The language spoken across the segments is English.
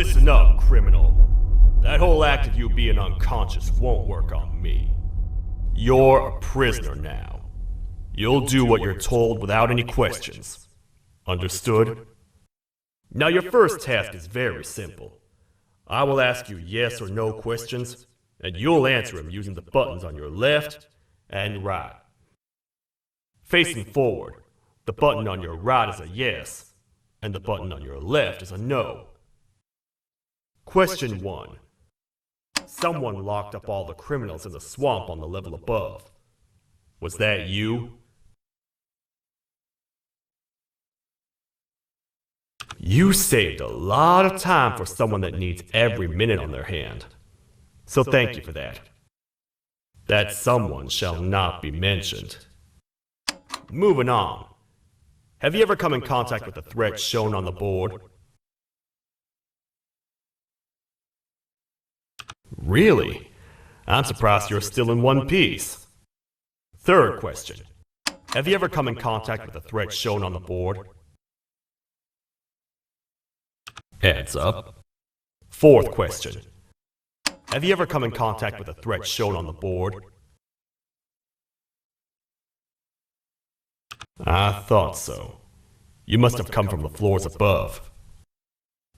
Listen up, criminal. That whole act of you being unconscious won't work on me. You're a prisoner now. You'll do what you're told without any questions. Understood? Now your first task is very simple. I will ask you yes or no questions, and you'll answer them using the buttons on your left and right. Facing forward, the button on your right is a yes, and the button on your left is a no. Question 1. Someone locked up all the criminals in the swamp on the level above. Was that you? You saved a lot of time for someone that needs every minute on their hand. So thank you for that. That someone shall not be mentioned. Moving on. Have you ever come in contact with the threat shown on the board? Really? I'm surprised you're still in one piece. Third question. Have you ever come in contact with the threat shown on the board? Heads up. Fourth question. Have you ever come in contact with the threat shown on the board? I thought so. You must have come from the floors above.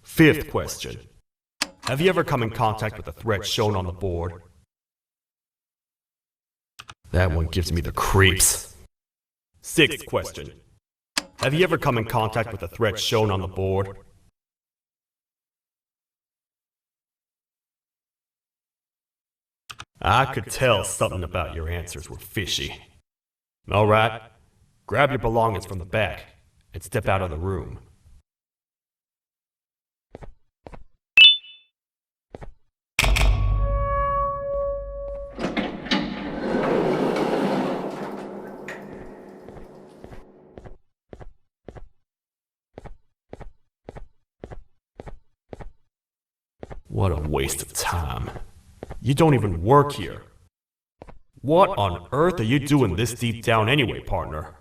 Fifth question. Have you ever come in contact with the threat shown on the board? That one gives me the creeps. Sixth question. Have you ever come in contact with the threat shown on the board? I could tell something about your answers were fishy. All right, grab your belongings from the back and step out of the room. What a waste of time. You don't even work here. What on earth are you doing this deep down anyway, partner?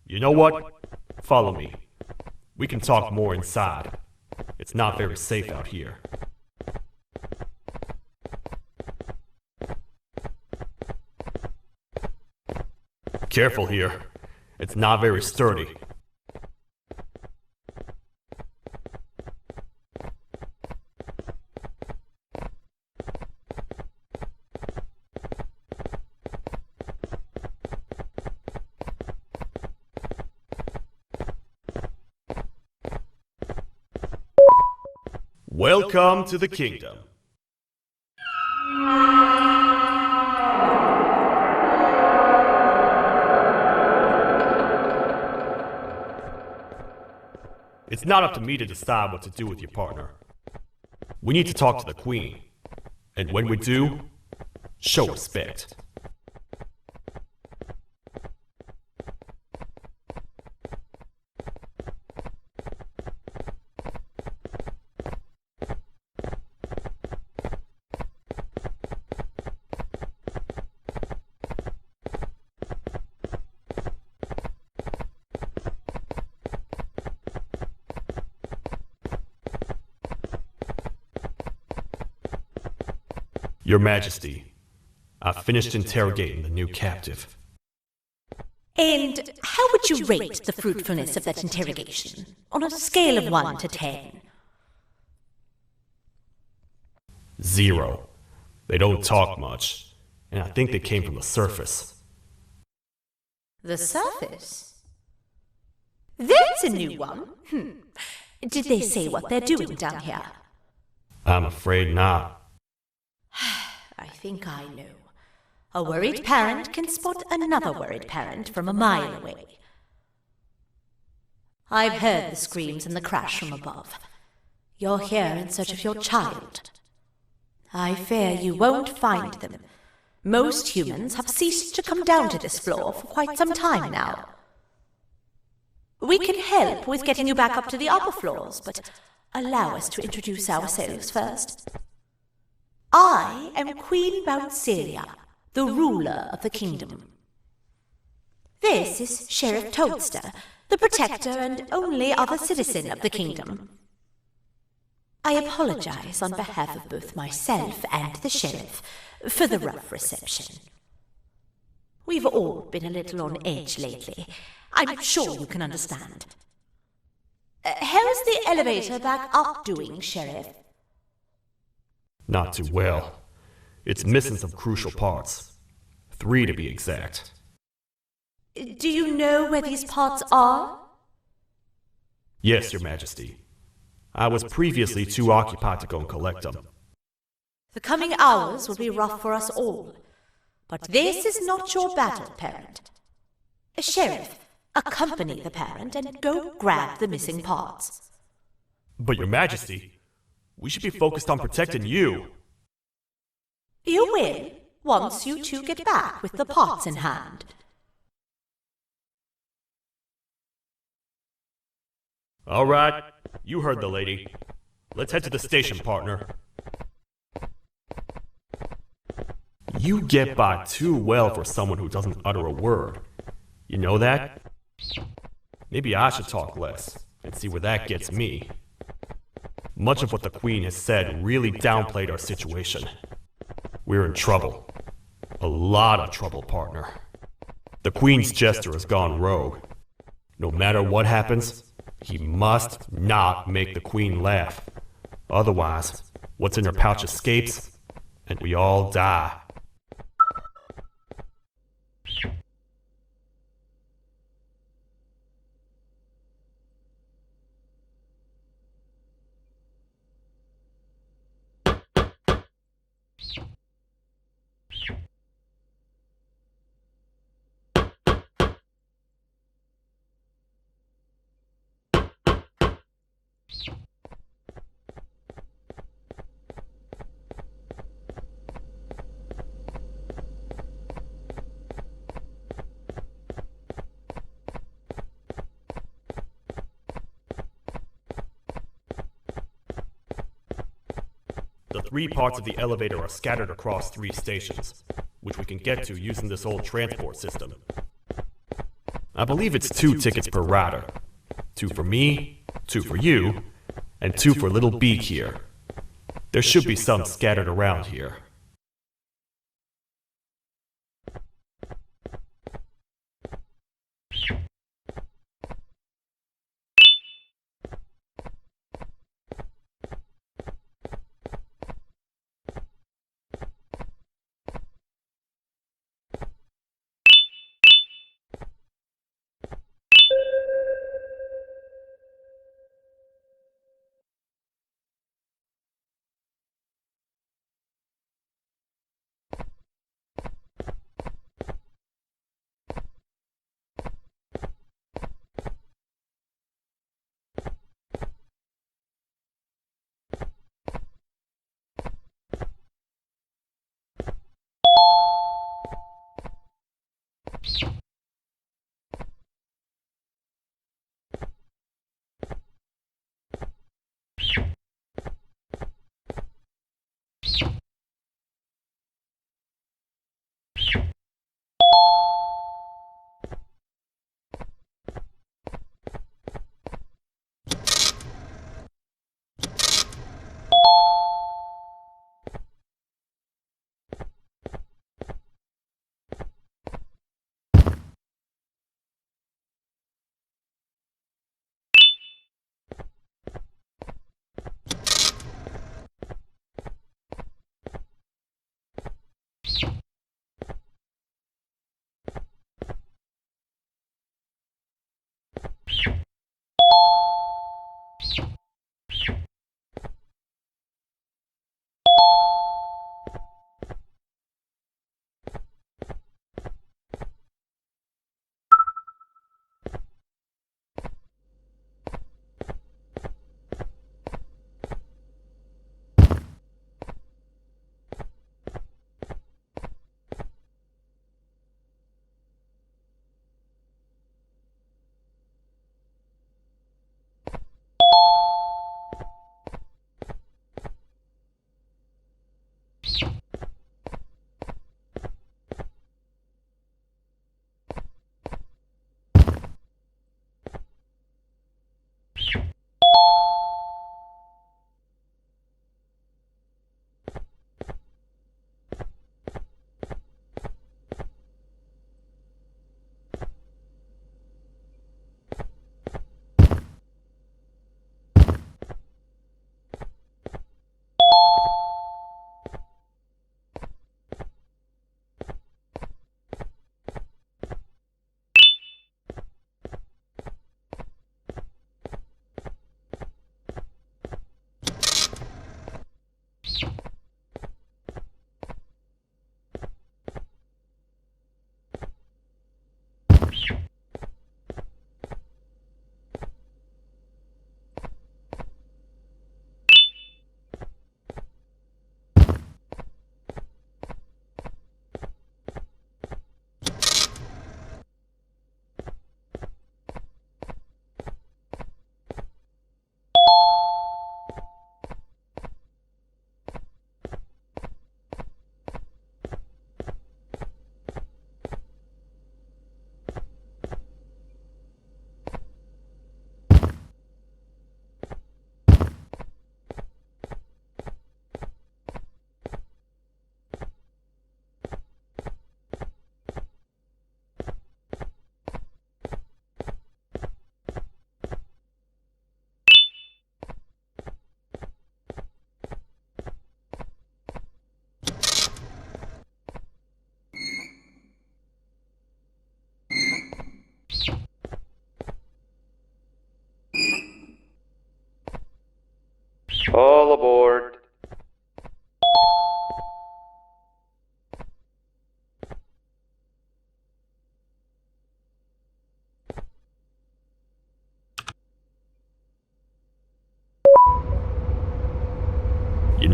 You know what? Follow me. We can talk more inside. It's not very safe out here. Careful here. It's not very sturdy. Welcome to the kingdom. It's not up to me to decide what to do with your partner. We need to talk to the Queen. And when we do, show respect. Your Majesty, I've finished interrogating the new captive. And how would you rate the fruitfulness of that interrogation, on a scale of 1 to 10? 0. They don't talk much, and I think they came from the surface. The surface? That's a new one. Did they say what they're doing down here? I'm afraid not. I think I know. A worried parent can spot another worried parent from a mile away. I've heard the screams and the crash from above. You're here in search of your child. I fear you won't find them. Most humans have ceased to come down to this floor for quite some time now. We can help with getting you back up to the upper floors, but allow us to introduce ourselves first. I am Queen Bouncelia, the ruler of the kingdom. This is Sheriff Toadster, the protector and only other citizen of the kingdom. I apologize on behalf of both myself and the sheriff for the rough reception. We've all been a little on edge lately. I'm sure you can understand. How's the elevator back up doing, Sheriff? Not too well. It's missing some crucial parts. 3 to be exact. Do you know where these parts are? Yes, Your Majesty. I was previously too occupied to go and collect them. The coming hours will be rough for us all. But this is not your battle, parent. Sheriff, accompany the parent and go grab the missing parts. But Your Majesty, we should be focused on protecting you. You will, once you two get back with the parts in hand. All right, you heard the lady. Let's head to the station, partner. You get by too well for someone who doesn't utter a word. You know that? Maybe I should talk less and see where that gets me. Much of what the Queen has said really downplayed our situation. We're in trouble. A lot of trouble, partner. The Queen's jester has gone rogue. No matter what happens, he must not make the Queen laugh. Otherwise, what's in her pouch escapes, and we all die. The 3 parts of the elevator are scattered across 3 stations, which we can get to using this old transport system. I believe it's 2 tickets per rider. 2 for me, 2 for you, and 2 for Little Beak here. There should be some scattered around here.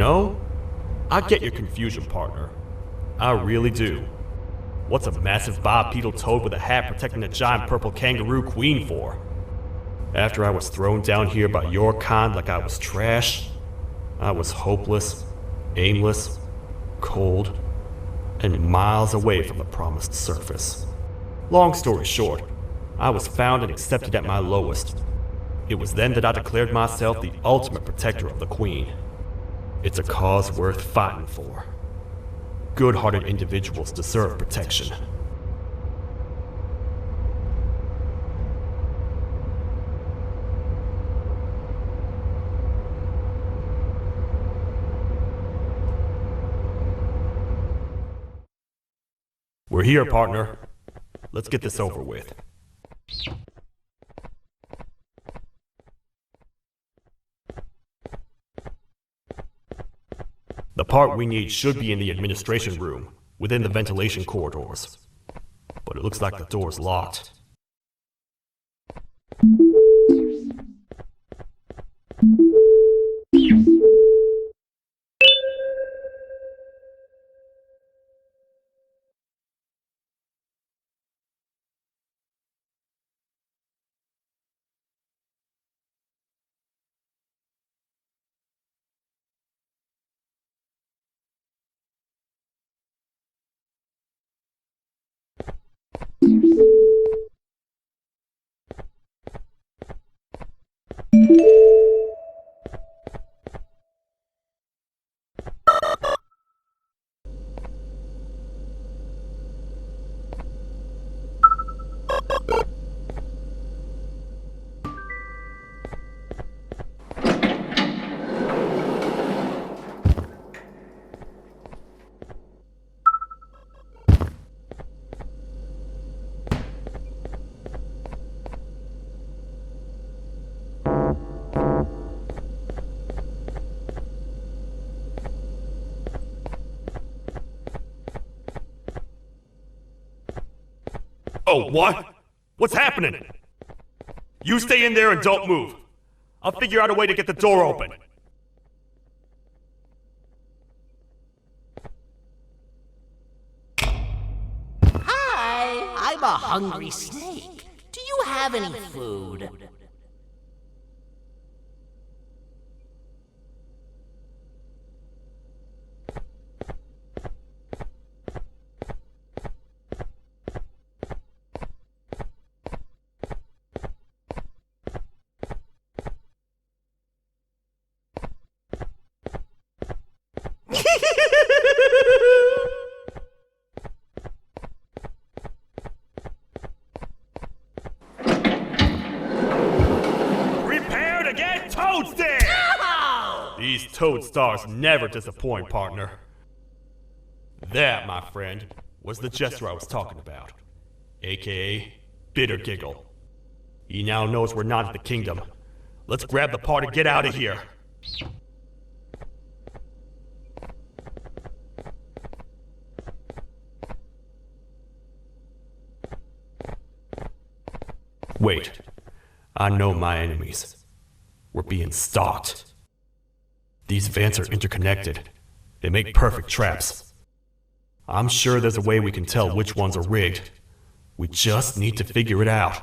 know, I get your confusion, partner. I really do. What's a massive bipedal toad with a hat protecting a giant purple kangaroo queen for? After I was thrown down here by your kind like I was trash, I was hopeless, aimless, cold, and miles away from the promised surface. Long story short, I was found and accepted at my lowest. It was then that I declared myself the ultimate protector of the Queen. It's a cause worth fighting for. Good-hearted individuals deserve protection. We're here, partner. Let's get this over with. The part we need should be in the administration room, within the ventilation corridors. But it looks like the door's locked. Oh, what? What's happening? You stay in there and don't move. I'll figure out a way to get the door open. Hi, I'm a hungry snake. Do you have any food? Prepare to get toasted! These toad stars never disappoint, partner. That, my friend, was the jester I was talking about, aka Bitter Giggle. He now knows we're not at the kingdom. Let's grab the part and get out of here. Wait, I know my enemies. We're being stalked. These vents are interconnected. They make perfect traps. I'm sure there's a way we can tell which ones are rigged. We just need to figure it out.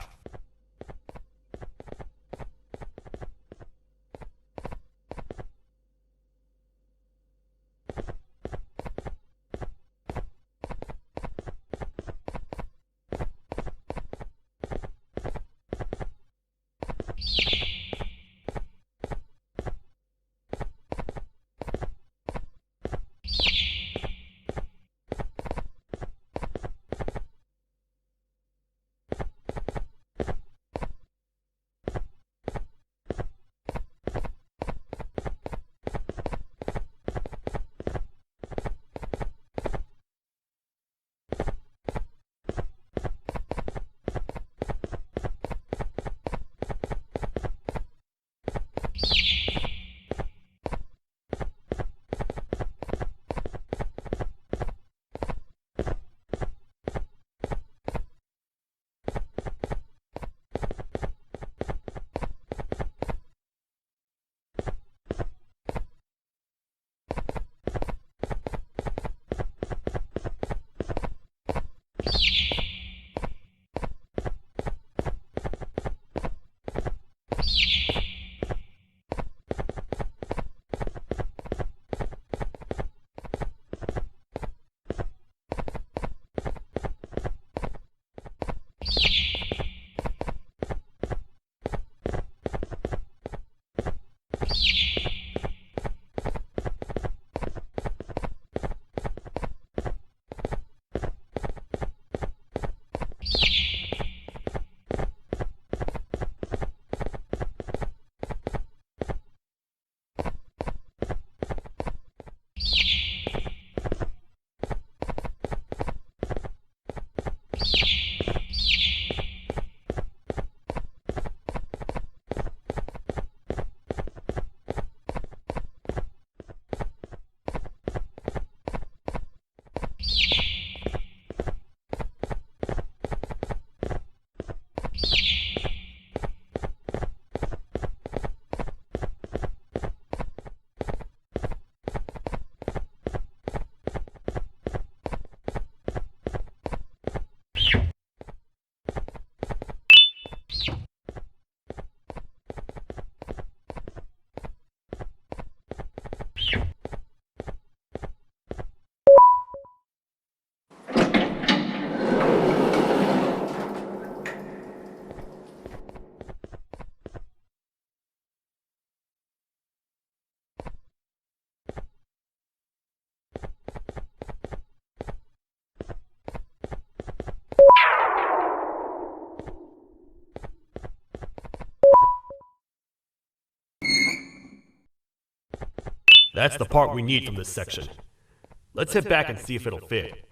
That's the part we need from this section. Let's head back and see if it'll fit.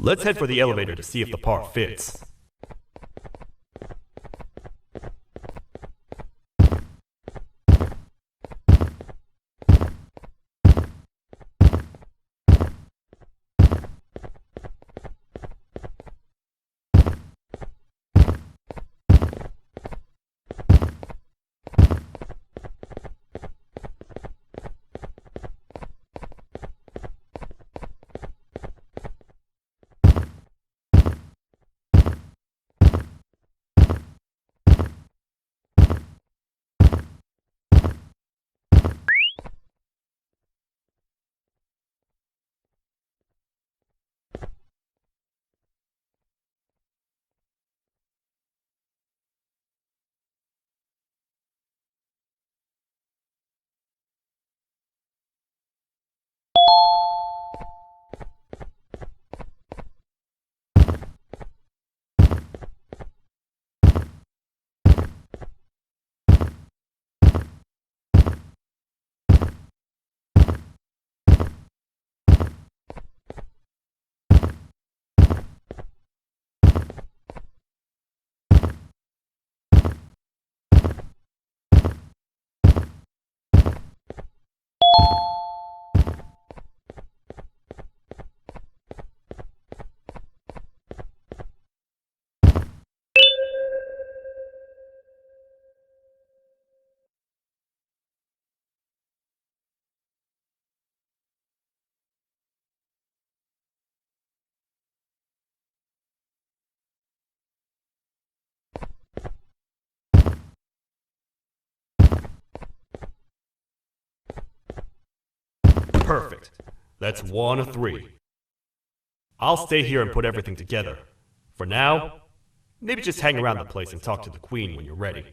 Let's head for the elevator to see if the part fits. Perfect. That's 1 of 3. I'll stay here and put everything together. For now, maybe just hang around the place and talk to the Queen when you're ready.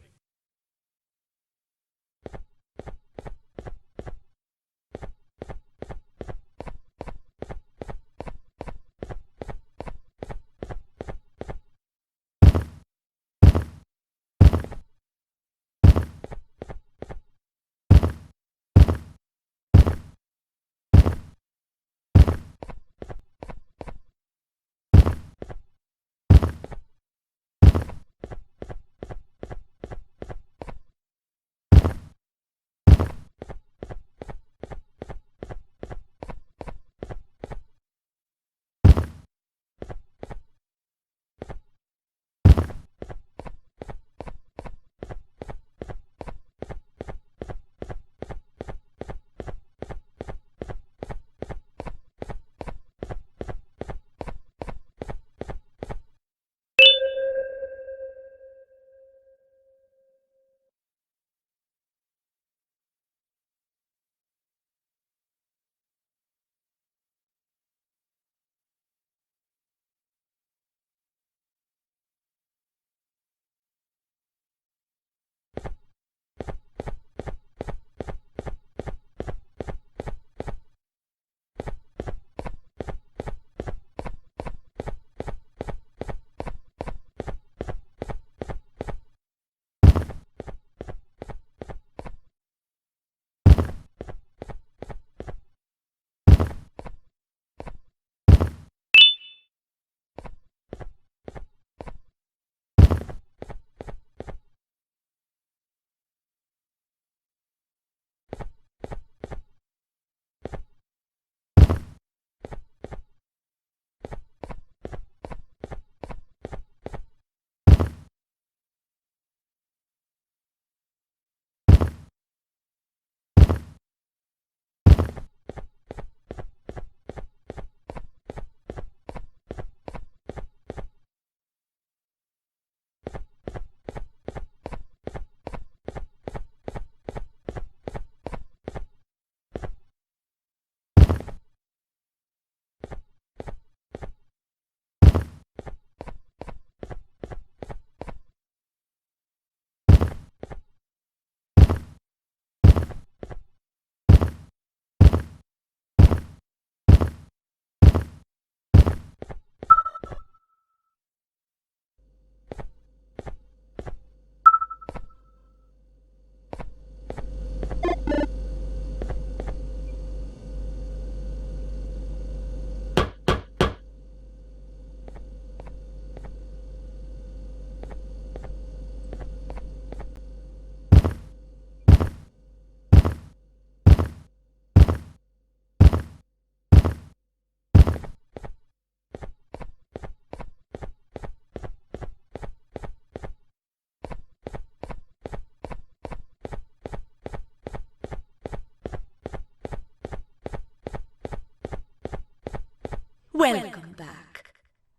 Welcome back.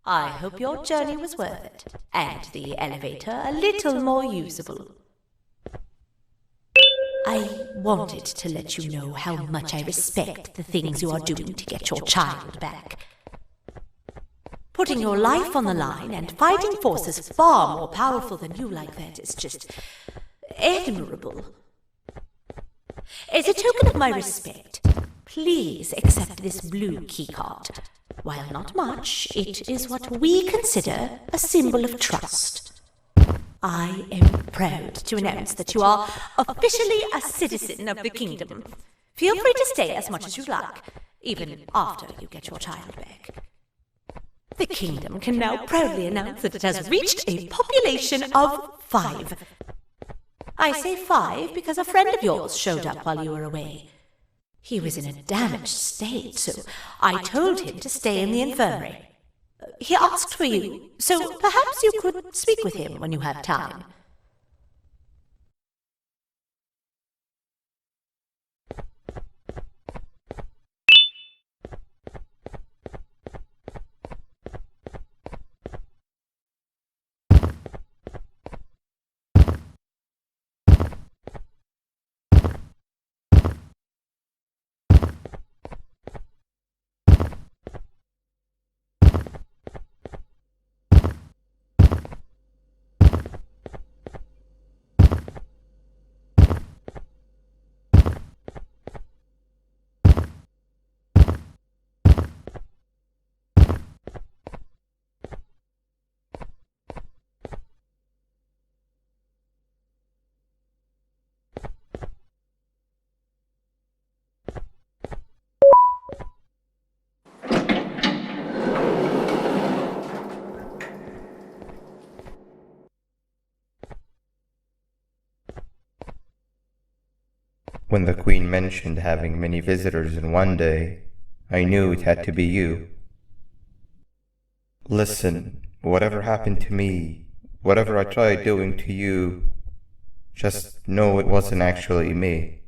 I hope your journey was worth it, and the elevator a little more usable. I wanted to let you know how much I respect the things you are doing to get your child back. Putting your life on the line and fighting forces far more powerful than you like that is just admirable. As a token of my respect, please accept this blue keycard. While not much, it is what we consider a symbol of trust. I am proud to announce that you are officially a citizen of the kingdom. Feel free to stay as much as you like, even after you get your child back. The kingdom can now proudly announce that it has reached a population of 5. I say 5 because a friend of yours showed up while you were away. He was in a damaged state, so I told him to stay in the infirmary. He asked for you, so perhaps you could speak with him when you have time. When the Queen mentioned having many visitors in one day, I knew it had to be you. Listen, whatever happened to me, whatever I tried doing to you, just know it wasn't actually me.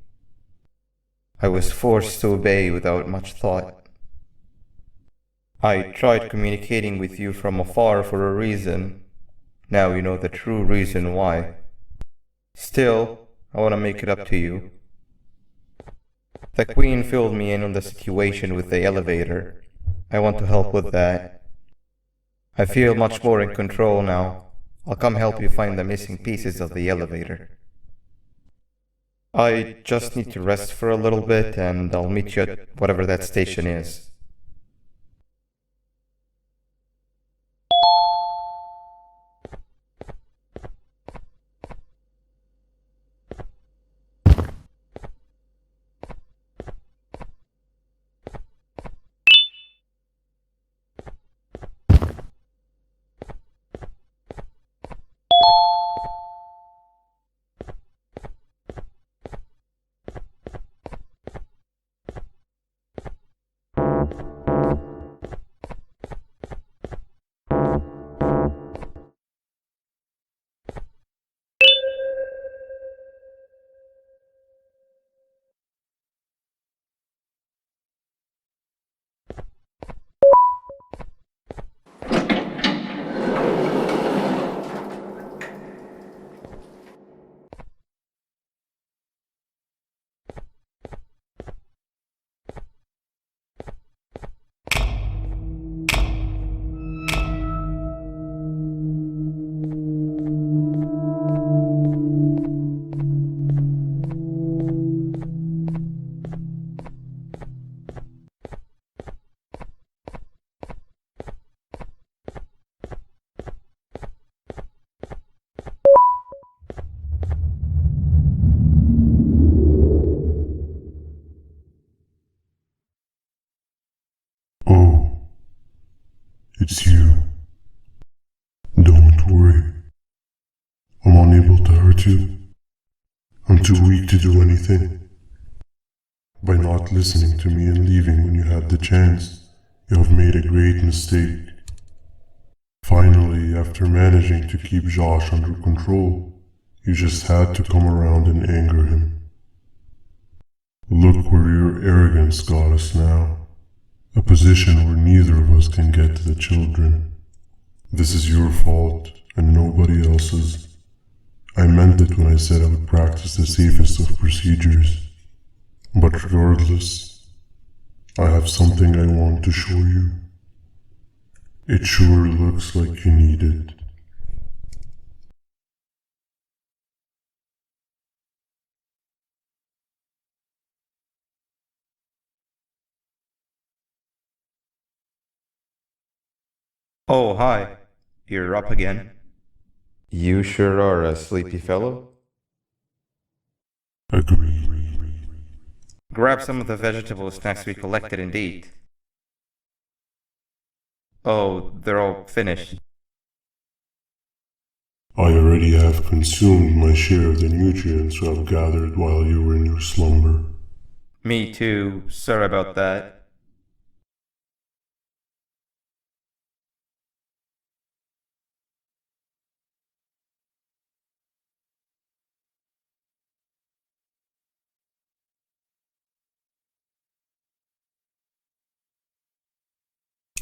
I was forced to obey without much thought. I tried communicating with you from afar for a reason. Now you know the true reason why. Still, I want to make it up to you. The Queen filled me in on the situation with the elevator. I want to help with that. I feel much more in control now. I'll come help you find the missing pieces of the elevator. I just need to rest for a little bit and I'll meet you at whatever that station is. Oh, it's you. Don't worry. I'm unable to hurt you. I'm too weak to do anything. By not listening to me and leaving when you had the chance, you have made a great mistake. Finally, after managing to keep Josh under control, you just had to come around and anger him. Look where your arrogance got us now. A position where neither of us can get to the children. This is your fault and nobody else's. I meant it when I said I would practice the safest of procedures. But regardless, I have something I want to show you. It sure looks like you need it. Oh, hi. You're up again. You sure are a sleepy fellow. Agreed. Grab some of the vegetable snacks we collected and eat. Oh, they're all finished. I already have consumed my share of the nutrients I've gathered while you were in your slumber. Me too. Sorry about that.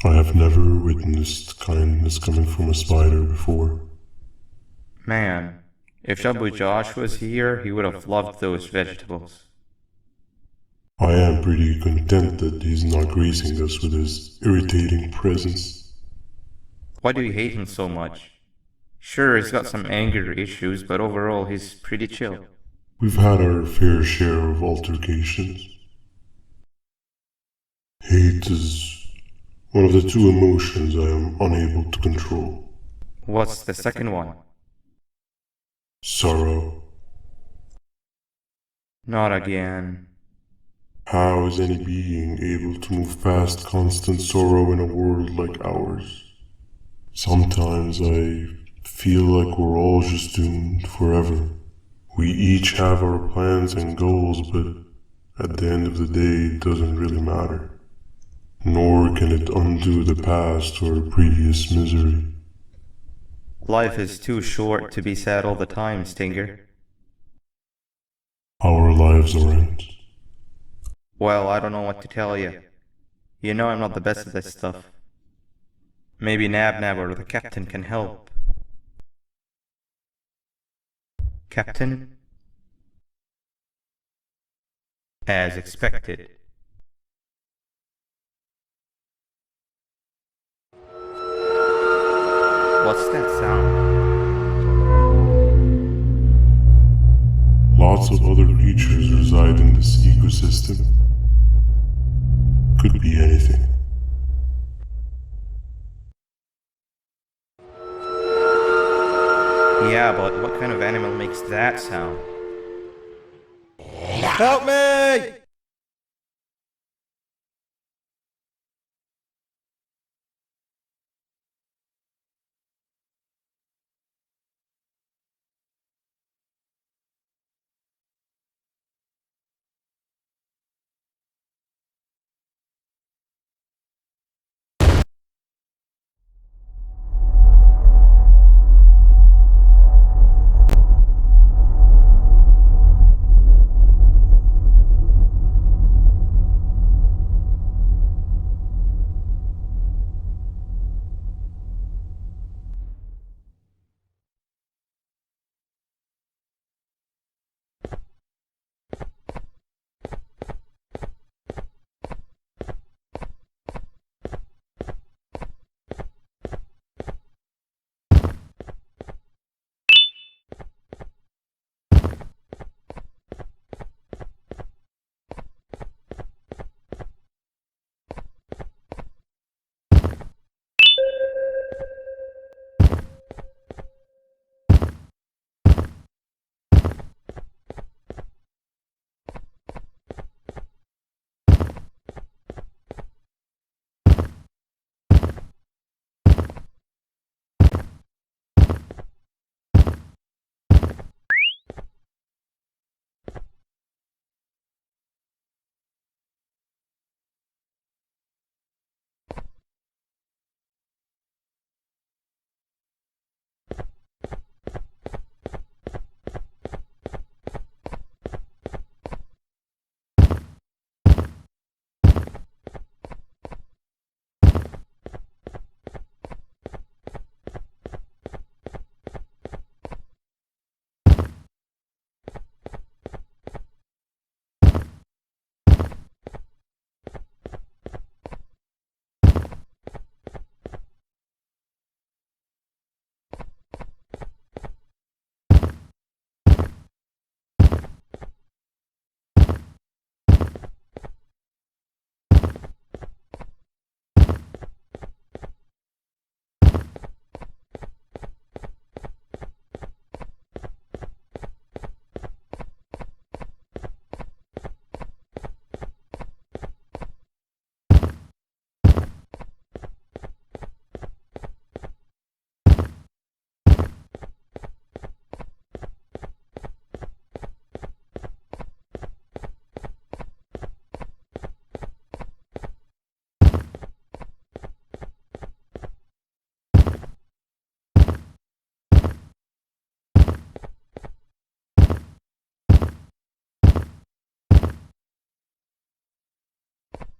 I have never witnessed kindness coming from a spider before. Man, if Shabu Josh was here, he would have loved those vegetables. I am pretty content that he's not gracing us with his irritating presence. Why do you hate him so much? Sure, he's got some anger issues, but overall he's pretty chill. We've had our fair share of altercations. Hate is one of the two emotions I am unable to control. What's the second one? Sorrow. Not again. How is any being able to move past constant sorrow in a world like ours? Sometimes I feel like we're all just doomed forever. We each have our plans and goals, but at the end of the day, it doesn't really matter. Nor can it undo the past or previous misery. Life is too short to be sad all the time, Stinger. Our lives aren't. Well, I don't know what to tell you. You know I'm not the best at this stuff. Maybe Nab or the captain can help. Captain? As expected. What's that sound? Lots of other creatures reside in this ecosystem. Could be anything. Yeah, but what kind of animal makes that sound? Help me!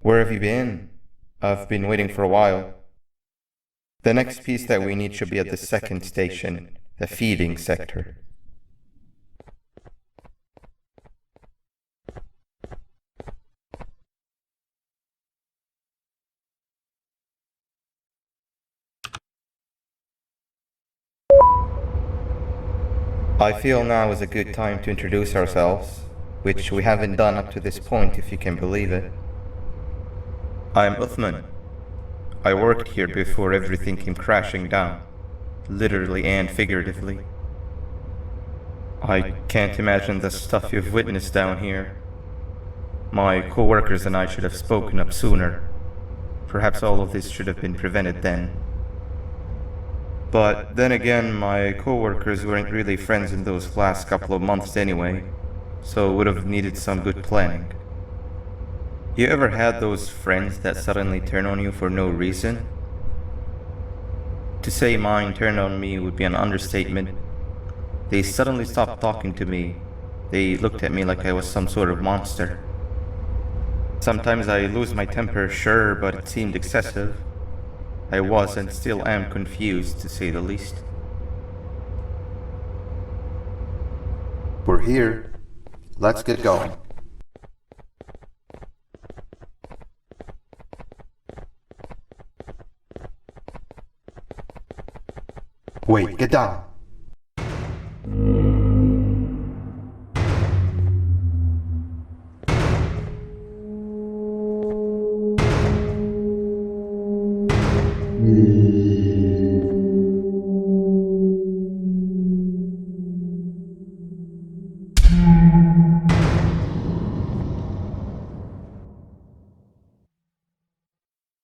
Where have you been? I've been waiting for a while. The next piece that we need should be at the second station, the feeding sector. I feel now is a good time to introduce ourselves, which we haven't done up to this point, if you can believe it. I'm Uthman. I worked here before everything came crashing down, literally and figuratively. I can't imagine the stuff you've witnessed down here. My co-workers and I should have spoken up sooner. Perhaps all of this should have been prevented then. But then again, my co-workers weren't really friends in those last couple of months anyway, so would have needed some good planning. You ever had those friends that suddenly turn on you for no reason? To say mine turned on me would be an understatement. They suddenly stopped talking to me. They looked at me like I was some sort of monster. Sometimes I lose my temper, sure, but it seemed excessive. I was and still am confused, to say the least. We're here. Let's get going. Wait, get down.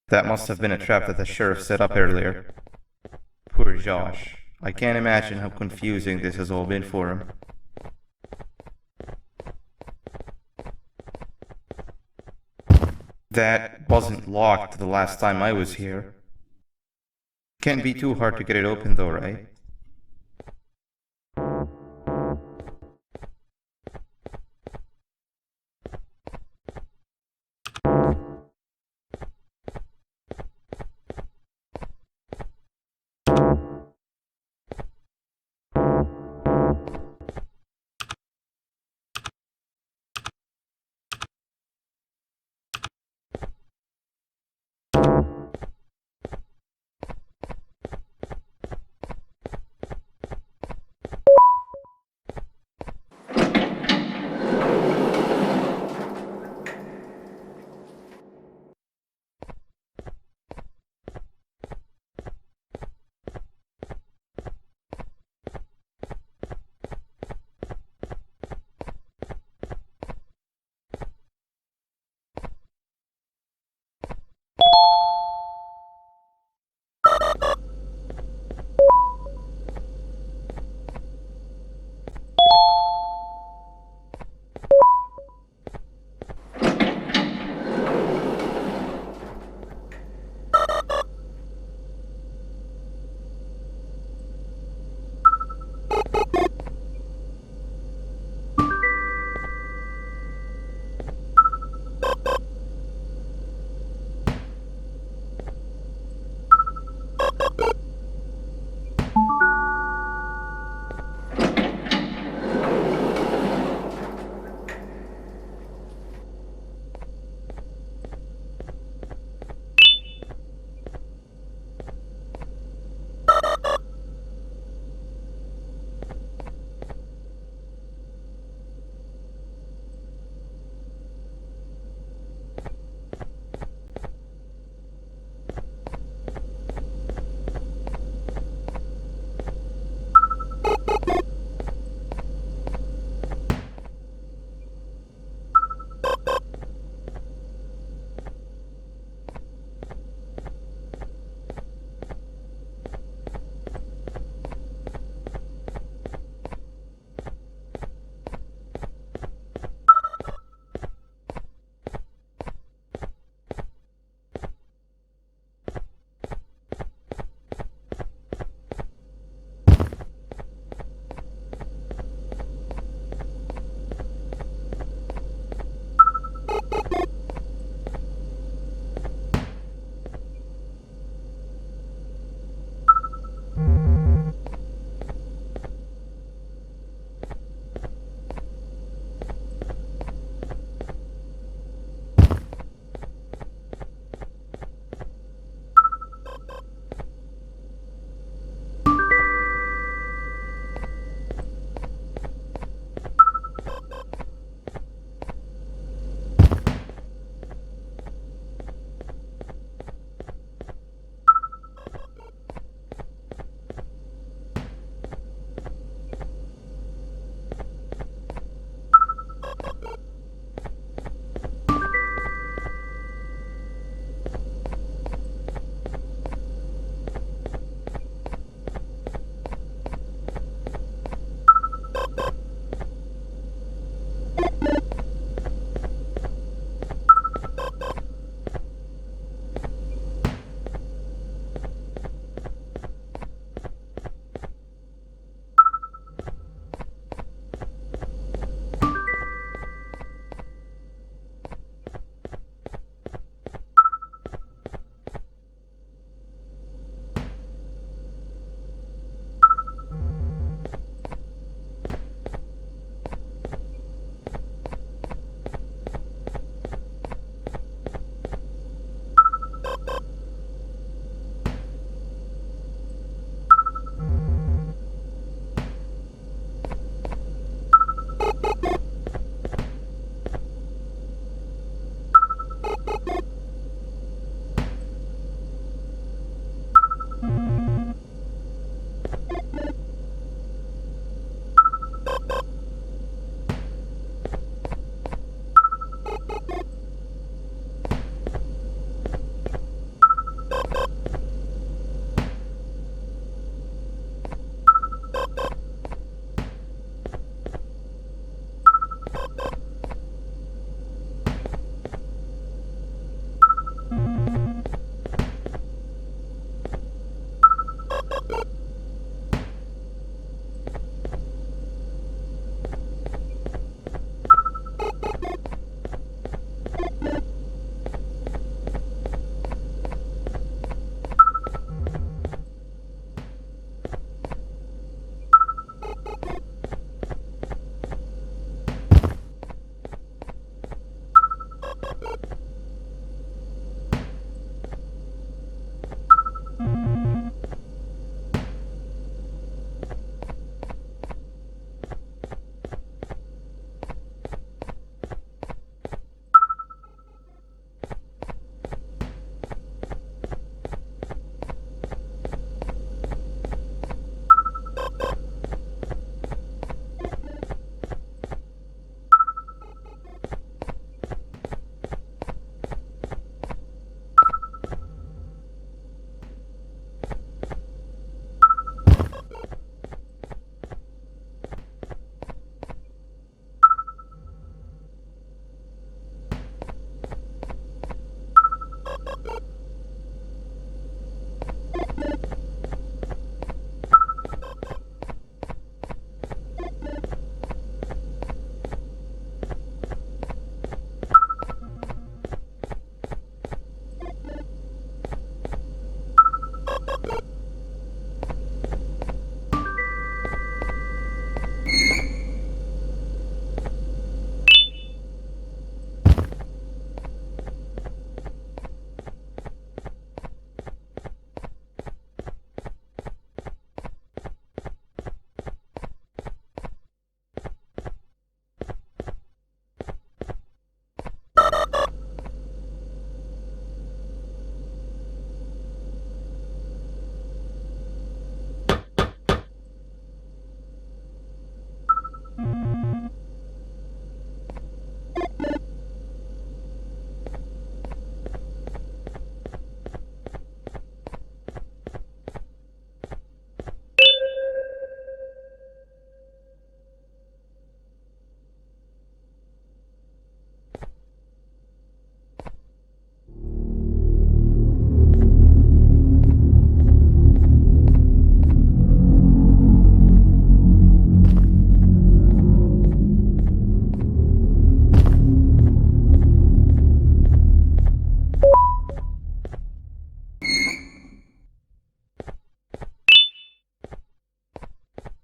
That must have been a trap that the sheriff set up earlier. Poor Josh. I can't imagine how confusing this has all been for him. That wasn't locked the last time I was here. Can't be too hard to get it open though, right?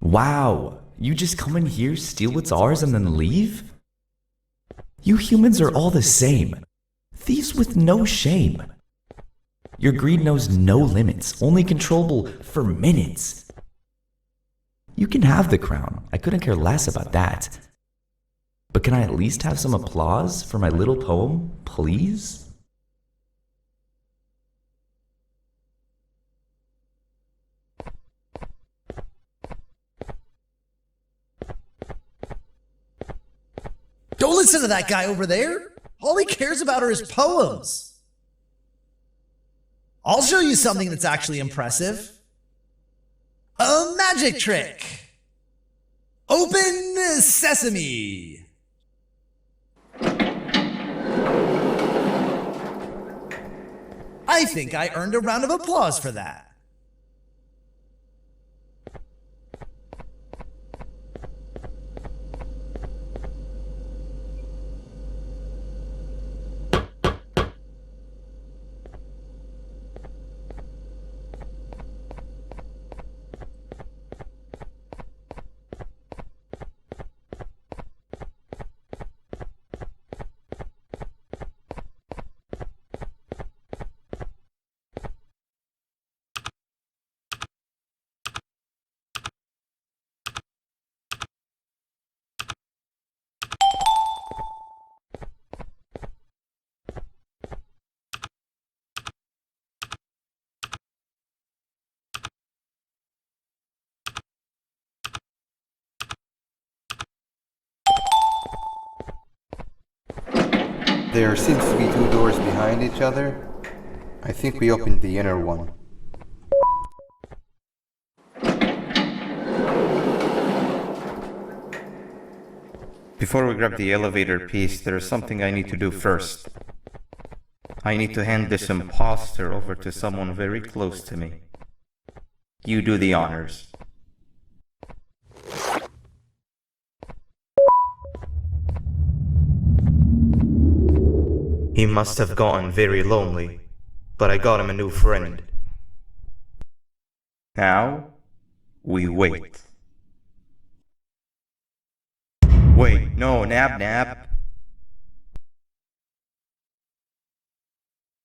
Wow, you just come in here, steal what's ours, and then leave? You humans are all the same. Thieves with no shame. Your greed knows no limits, only controllable for minutes. You can have the crown, I couldn't care less about that. But can I at least have some applause for my little poem, please? Don't listen to that guy over there. All he cares about are his poems. I'll show you something that's actually impressive. A magic trick. Open sesame. I think I earned a round of applause for that. There seems to be two doors behind each other. I think we opened the inner one. Before we grab the elevator piece, there is something I need to do first. I need to hand this imposter over to someone very close to me. You do the honors. He must have gotten very lonely, but I got him a new friend. Now, we wait. Wait, no, Nab.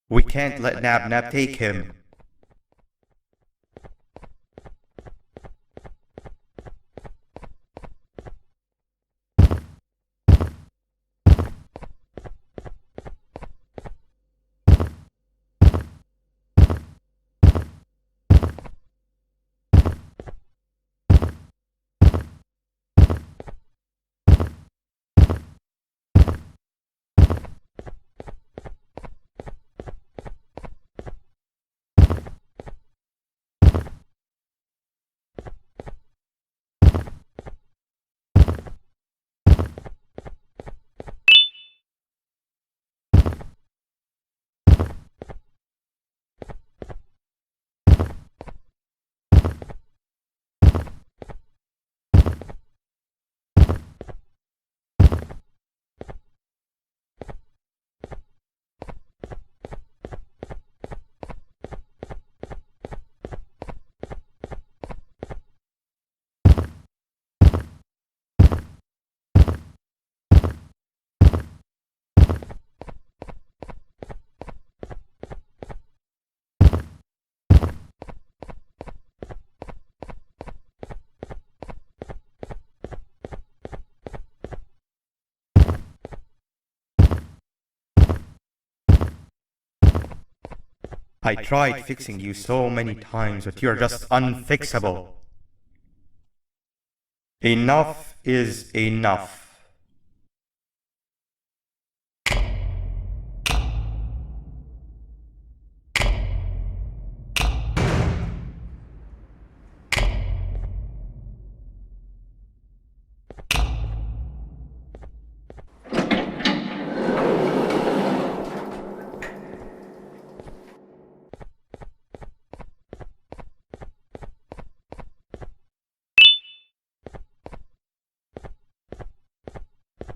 We can't let Nab take him. I tried fixing you so many times, but you're just unfixable. Enough is enough.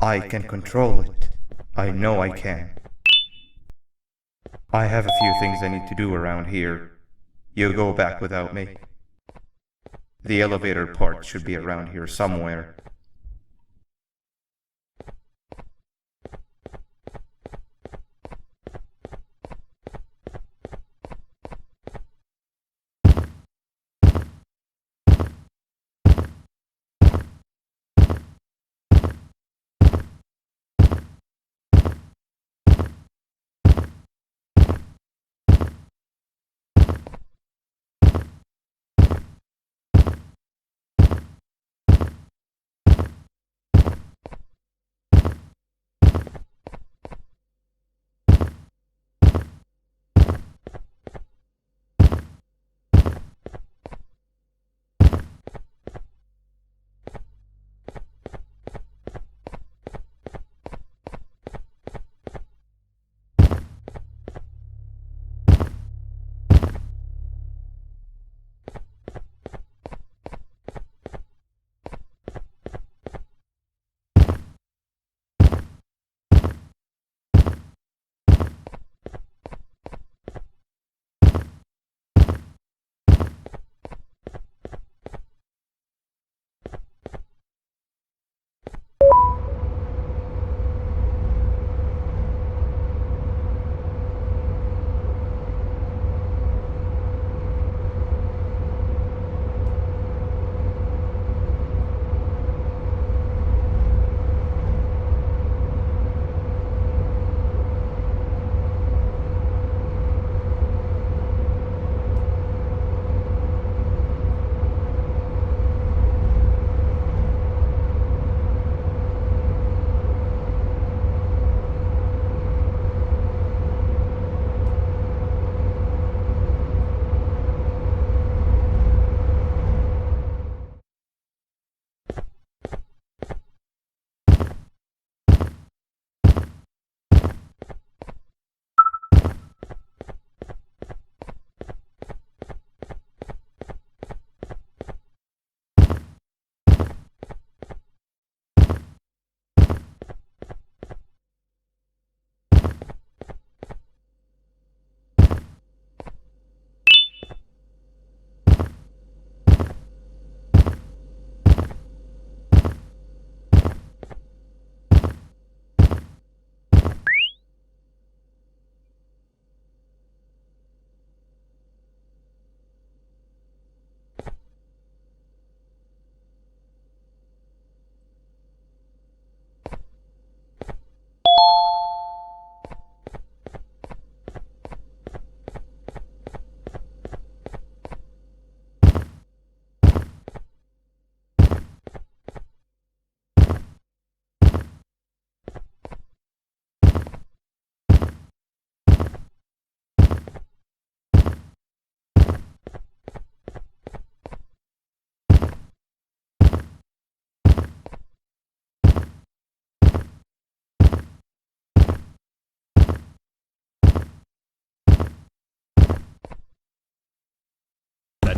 I can control it. I know I can. I have a few things I need to do around here. You go back without me. The elevator port should be around here somewhere.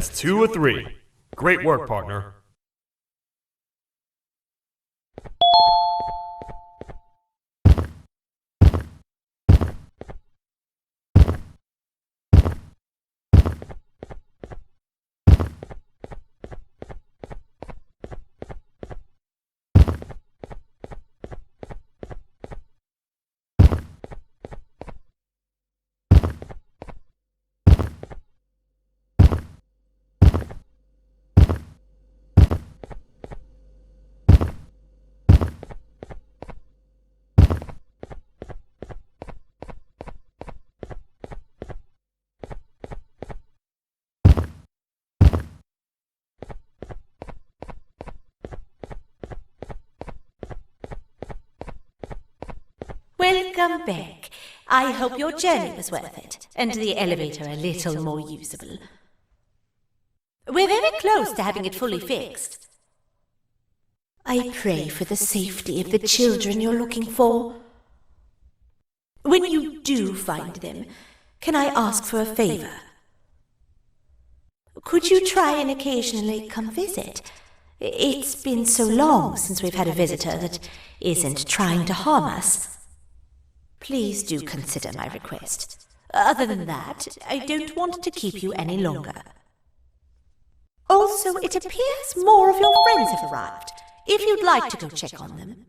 That's 2 of 3. Great work, partner. Welcome back. I hope your journey was worth it, and the elevator a little more usable. We're very close to having it fully fixed. I pray for the safety of the children you're looking for. When you do find them, can I ask for a favor? Could you try and occasionally come visit? It's been so long since we've had a visitor that isn't trying to harm us. Please do consider my request. Other than that, I don't want to keep you any longer. Also, Also, it appears more of your friends have arrived, if you'd like to go check on them.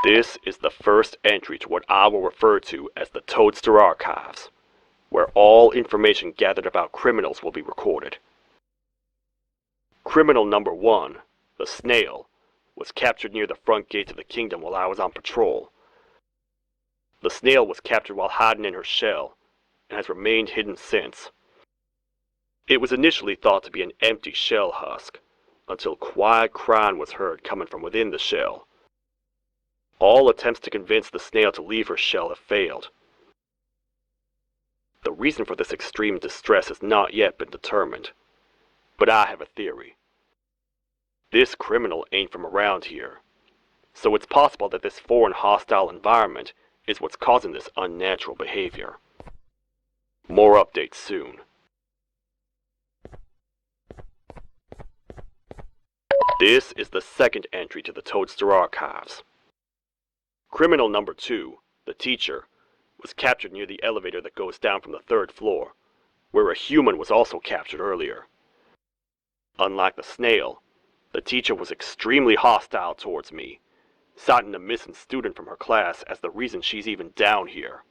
This is the first entry to what I will refer to as the Toadster Archives, where all information gathered about criminals will be recorded. Criminal number 1, the snail, was captured near the front gate of the kingdom while I was on patrol. The snail was captured while hiding in her shell, and has remained hidden since. It was initially thought to be an empty shell husk, until quiet crying was heard coming from within the shell. All attempts to convince the snail to leave her shell have failed. The reason for this extreme distress has not yet been determined, but I have a theory. This criminal ain't from around here, so it's possible that this foreign hostile environment is what's causing this unnatural behavior. More updates soon. This is the second entry to the Toadster Archives. Criminal number 2, the teacher, was captured near the elevator that goes down from the 3rd floor, where a human was also captured earlier. Unlike the snail, the teacher was extremely hostile towards me, citing a missing student from her class as the reason she's even down here.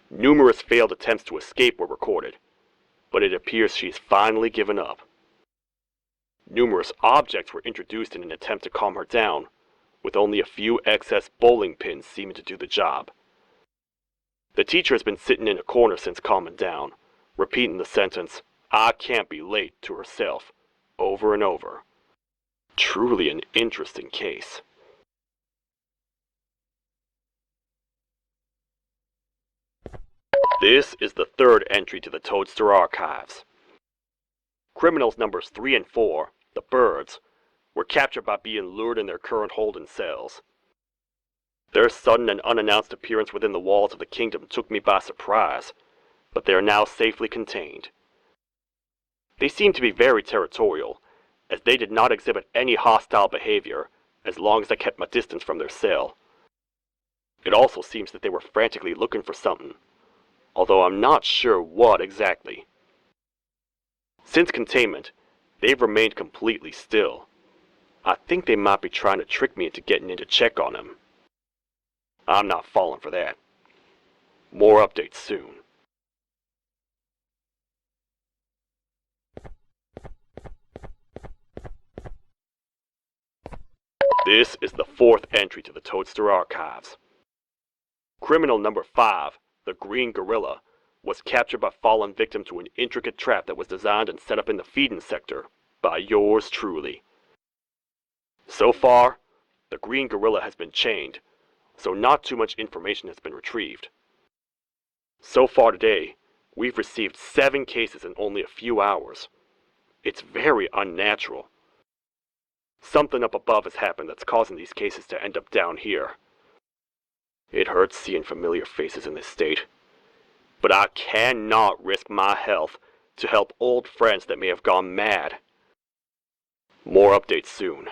Numerous failed attempts to escape were recorded, but it appears she's finally given up. Numerous objects were introduced in an attempt to calm her down, with only a few excess bowling pins seeming to do the job. The teacher has been sitting in a corner since calming down, repeating the sentence, "I can't be late," to herself, over and over. Truly an interesting case. This is the 3rd entry to the Toadster Archives. Criminals numbers 3 and 4, the birds, were captured by being lured in their current holding cells. Their sudden and unannounced appearance within the walls of the kingdom took me by surprise, but they are now safely contained. They seem to be very territorial, as they did not exhibit any hostile behavior as long as I kept my distance from their cell. It also seems that they were frantically looking for something, although I'm not sure what exactly. Since containment, they've remained completely still. I think they might be trying to trick me into getting in to check on them. I'm not falling for that. More updates soon. This is the 4th entry to the Toadster Archives. Criminal number 5, the green gorilla, was captured by falling victim to an intricate trap that was designed and set up in the feeding sector by yours truly. So far, the green gorilla has been chained, so not too much information has been retrieved. So far today, we've received 7 cases in only a few hours. It's very unnatural. Something up above has happened that's causing these cases to end up down here. It hurts seeing familiar faces in this state, but I cannot risk my health to help old friends that may have gone mad. More updates soon.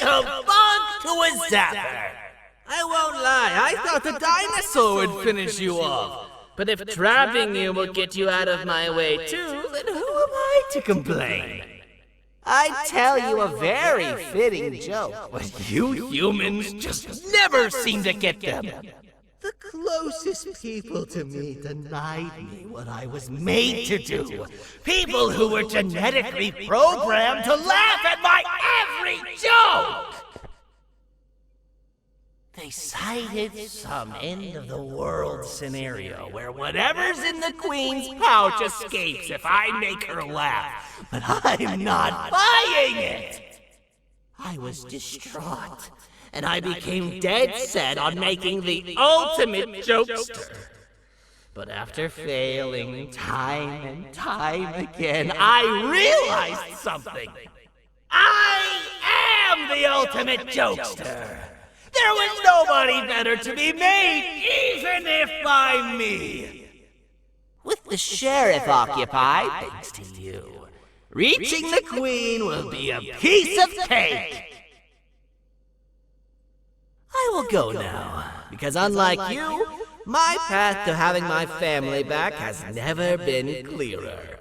kabunk to a zapper. I won't lie, I thought the dinosaur would finish you off. But if trapping you will get you out of my way too, then who am I to complain? I tell you a very fitting joke, but you humans just never seem to get them. The closest people to me denied me what I was made to do. People who were genetically programmed to laugh at my every joke! They cited some end-of-the-world scenario where whatever's in the Queen's pouch escapes if I make her laugh. But I'm not buying it! I was distraught, and I became dead set on making the ultimate jokester. But after failing time and time again, I realized something. I am the ultimate jokester! There was nobody better to be made, even if by me. With the sheriff occupied, thanks to you, reaching the Queen will be a piece of cake. I will go now, because unlike you, my path to having my family back has never been clearer.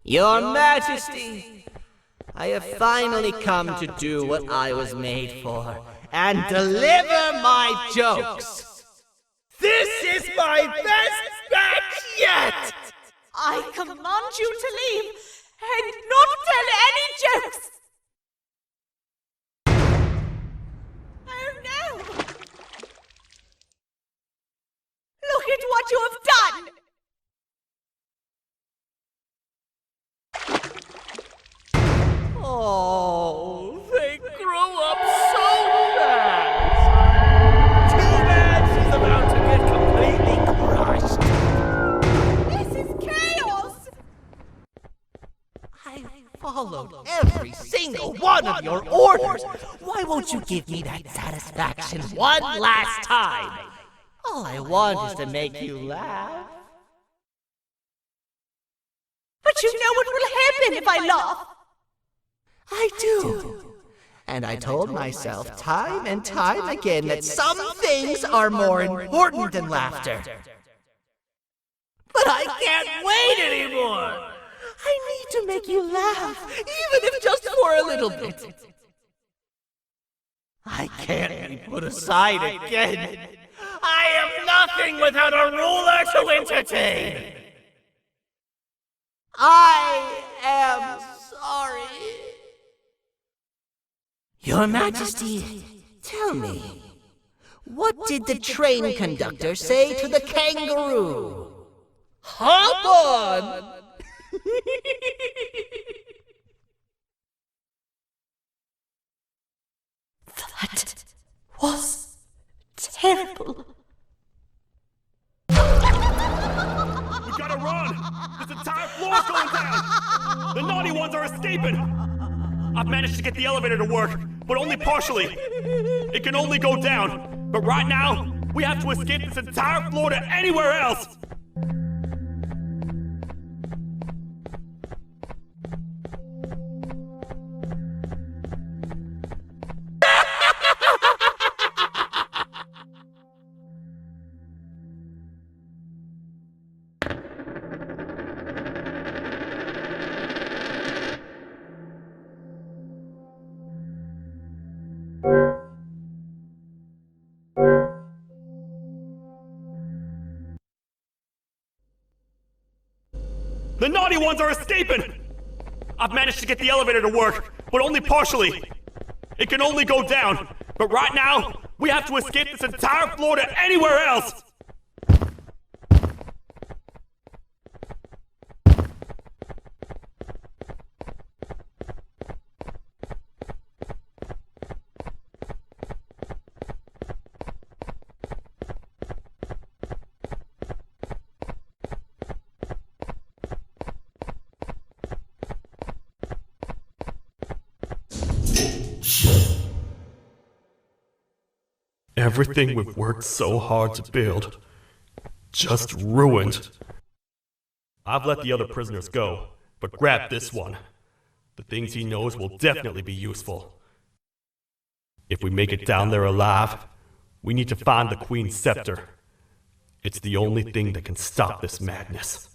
Your Majesty, I have finally come to do what I was made for, and deliver my jokes. This is my best batch yet! I command you to leave and not tell any jokes! Oh no! Look at what you have done! Oh, they grew up so fast! Too bad she's about to get completely crushed. This is chaos! I followed every single one of your orders. Why won't you give me that satisfaction one last time? All I want is to make you laugh. But you know what will happen if I laugh! I do. And I told myself time and time again that some things are more important than laughter. But I can't wait anymore. I need to make you laugh, even if just for a little bit. I can't be put aside again. I am nothing without a ruler to entertain. I am sorry. Your Majesty, tell me, what did the train conductor say to the kangaroo? Hop on! That was terrible. We gotta run! This entire floor's going down! The naughty ones are escaping! I've managed to get the elevator to work, but only partially. It can only go down, but right now, we have to escape this entire floor to anywhere else! The naughty ones are escaping! I've managed to get the elevator to work, but only partially. It can only go down, but right now, we have to escape this entire floor to anywhere else! Everything we've worked so hard to build, just ruined. I've let the other prisoners go, but grab this one. The things he knows will definitely be useful. If we make it down there alive, we need to find the Queen's scepter. It's the only thing that can stop this madness.